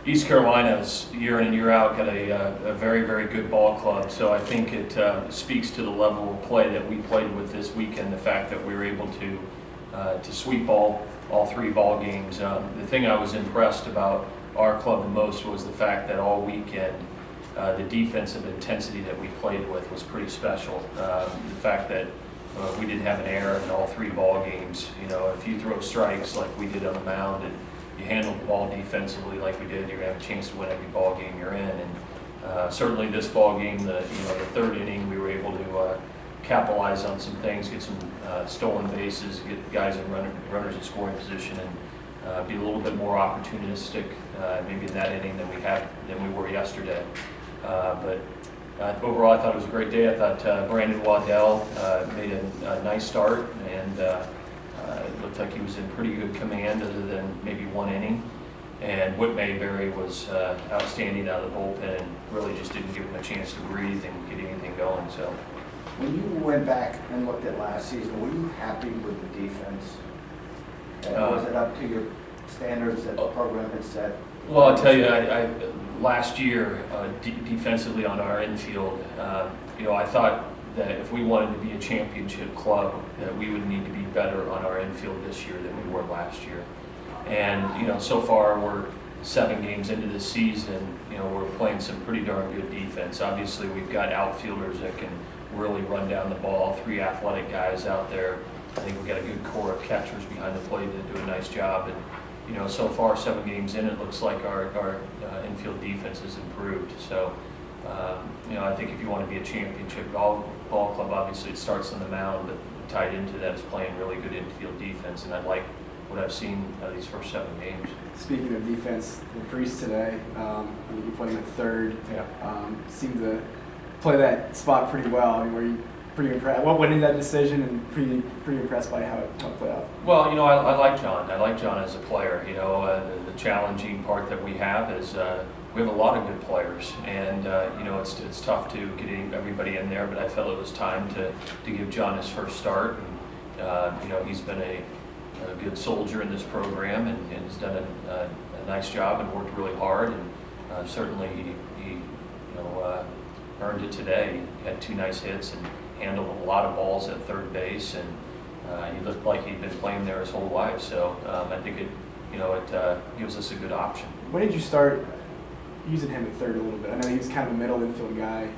East Carolina's year in and year out got a very, very good ball club, so I think it speaks to the level of play that we played with this weekend, the fact that we were able to sweep all three ball games. The thing I was impressed about our club the most was the fact that all weekend the defensive intensity that we played with was pretty special. The fact that we didn't have an error in all three ball games. You know, if you throw strikes like we did on the mound and you handle the ball defensively like we did, you're gonna have a chance to win every ball game you're in. And certainly this ball game, the third inning, we were able to capitalize on some things, get some stolen bases, get guys in runners in scoring position, and be a little bit more opportunistic maybe in that inning than we were yesterday. But overall, I thought it was a great day. I thought Brandon Waddell made a nice start, and it looked like he was in pretty good command other than maybe one inning. And Whit Mayberry was outstanding out of the bullpen and really just didn't give him a chance to breathe and get anything going. So, when you went back and looked at last season, were you happy with the defense? Was it up to your standards that the program had set? Well, I'll tell you, I last year defensively on our infield, I thought that if we wanted to be a championship club, that we would need to be better on our infield this year than we were last year. And so far we're 7 games into the season. We're playing some pretty darn good defense. Obviously, we've got outfielders that can really run down the ball. 3 athletic guys out there. I think we've got a good core of catchers behind the plate that do a nice job. And so far 7 games in, it looks like our infield defense has improved. So, I think if you want to be a championship ball club, obviously it starts on the mound, but tied into that is playing really good infield defense, and I like what I've seen these first 7 games. Speaking of defense, the Priest today, you put him at third. Yeah. Seemed to play that spot pretty well. Were you pretty impressed? What went into that decision, and pretty impressed by how it played out? Well, I like John. I like John as a player. The challenging part that we have is we have a lot of good players, and it's tough to get everybody in there. But I felt it was time to give John his first start, and he's been a good soldier in this program, and has done a nice job and worked really hard, and certainly he earned it today. He had 2 nice hits and handled a lot of balls at third base, and he looked like he'd been playing there his whole life. So I think it gives us a good option. When did you start using him at third a little bit? I know he was kind of a middle infield guy.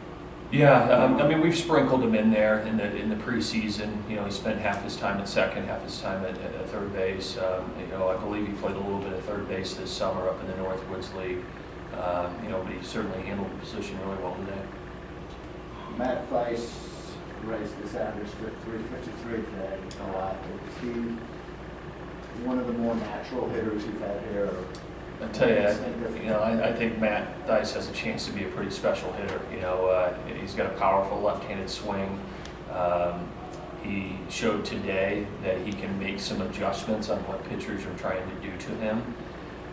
Yeah, we've sprinkled him in there in the preseason. He spent half his time at second, half his time at third base. I believe he played a little bit of third base this summer up in the Northwoods League. But he certainly handled the position really well today. Matt Theis raised his average to 353 today a lot. Is he one of the more natural hitters you've had here? I tell you, I think Matt Theis has a chance to be a pretty special hitter. He's got a powerful left-handed swing. He showed today that he can make some adjustments on what pitchers are trying to do to him.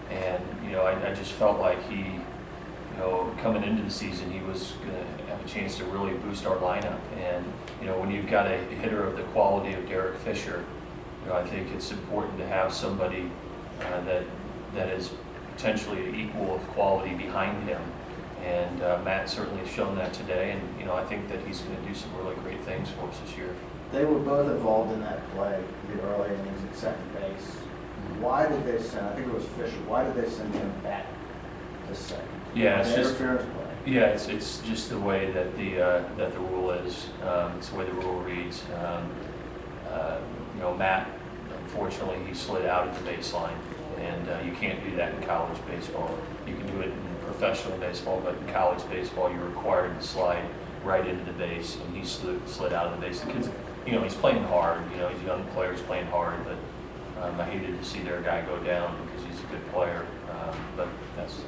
And, I just felt like he, coming into the season, he was going to have a chance to really boost our lineup. And, when you've got a hitter of the quality of Derek Fisher, I think it's important to have somebody that is potentially equal of quality behind him. And Matt certainly has shown that today. And, I think that he's going to do some really great things for us this year. They were both involved in that play in the early innings at second base. Why did they send, I think it was Fisher, why did they send him back to second? Yeah, it's just interference play. Yeah, it's just the way that the rule is. It's the way the rule reads. Matt, unfortunately, he slid out at the baseline, and you can't do that in college baseball. You can do it in professional baseball, but in college baseball, you're required to slide right into the base, and he slid out of the base. The kid's, he's playing hard. He's a young player, he's playing hard, but I hated to see their guy go down because he's a good player. But that's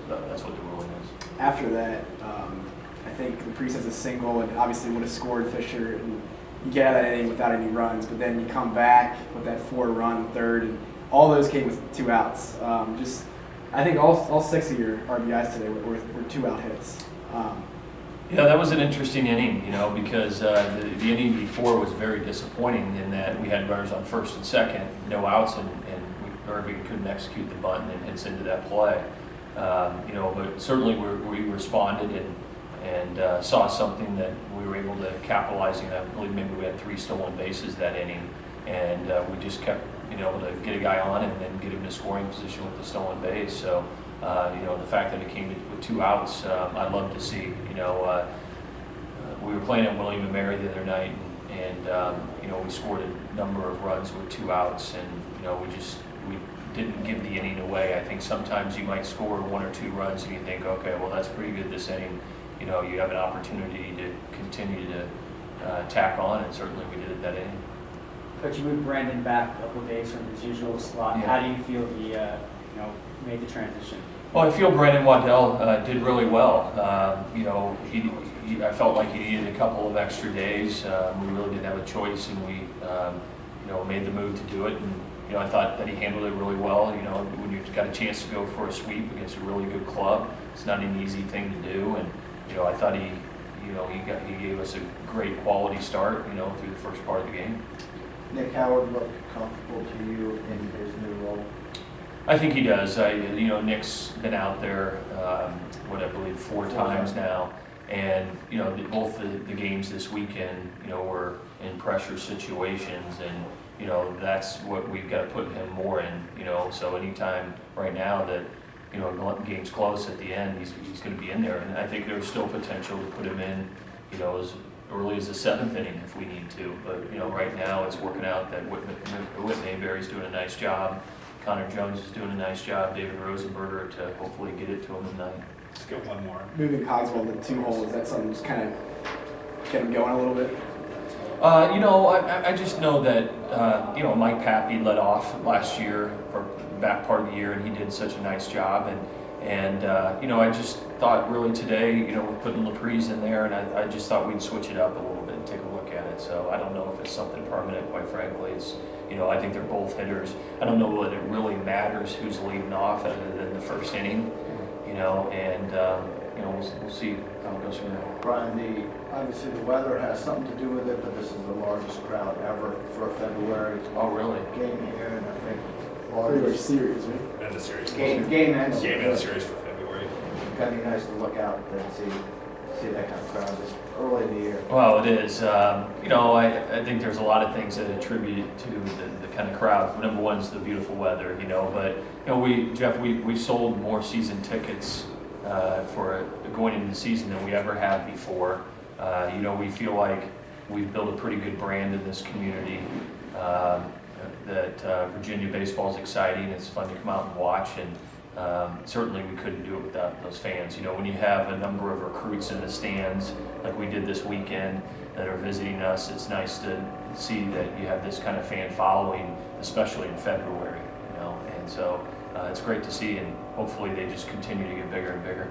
what the ruling is. After that, I think the Priest has a single, and obviously would have scored Fisher, and you get out of that inning without any runs. But then you come back with that 4-run third, and all those came with 2 outs. I think all 6 of your RBIs today were 2-out hits. Yeah, that was an interesting inning, because the inning before was very disappointing in that we had runners on first and second, no outs, and we couldn't execute the bunt, and it hits into that play. But certainly we responded and saw something that we were able to capitalize on. I believe maybe we had 3 stolen bases that inning, and we just kept able to get a guy on and then get him to scoring position with the stolen base. So, the fact that it came with 2 outs, I'd love to see. We were playing at William & Mary the other night, and we scored a number of runs with 2 outs, and we didn't give the inning away. I think sometimes you might score 1 or 2 runs and you think, okay, well that's pretty good this inning. You have an opportunity to continue to tack on, and certainly we did it that inning. Coach, you moved Brandon back a couple of days from his usual slot. Yeah. How do you feel he made the transition? Well, I feel Brandon Waddell did really well. I felt like he needed a couple of extra days. We really didn't have a choice, and we made the move to do it. And I thought that he handled it really well. When you've got a chance to go for a sweep against a really good club, it's not an easy thing to do. And I thought he gave us a great quality start. Through the first part of the game. Nick Howard looked comfortable to you in his new role? I think he does. Nick's been out there, I believe 4 times now, and both the games this weekend, were in pressure situations, and that's what we've got to put him more in. So anytime right now that the game's close at the end, he's going to be in there, and I think there's still potential to put him in, as early as the 7th inning if we need to. But right now it's working out that Whit Mayberry's doing a nice job. Connor Jones is doing a nice job. David Rosenberger to hopefully get it to him tonight. Let's get one more. Moving Cogswell to 2 holes, is that something just kind of get him going a little bit? I just know that Mike Pappy led off last year for the back part of the year, and he did such a nice job. And I just thought really today, we're putting Laprise in there, and I just thought we'd switch it up a little bit and take a look at it. So I don't know if it's something permanent, quite frankly. It's I think they're both hitters. I don't know that it really matters who's leading off other than the first inning, we'll see how it goes from there. Brian, obviously the weather has something to do with it, but this is the largest crowd ever for a February Oh, really? game here, and I think February largest series, right? And the series. game and Game and series for February. It's gotta be nice to look out and see that kind of crowd this early in the year. Well, it is. I think there's a lot of things that attribute to the kind of crowd. Number one is the beautiful weather, but we've sold more season tickets for going into the season than we ever have before. We feel like we've built a pretty good brand in this community. That Virginia baseball is exciting. It's fun to come out and watch, and certainly we couldn't do it without those fans. When you have a number of recruits in the stands, like we did this weekend, that are visiting us, it's nice to see that you have this kind of fan following, especially in February. And so it's great to see, and hopefully they just continue to get bigger and bigger.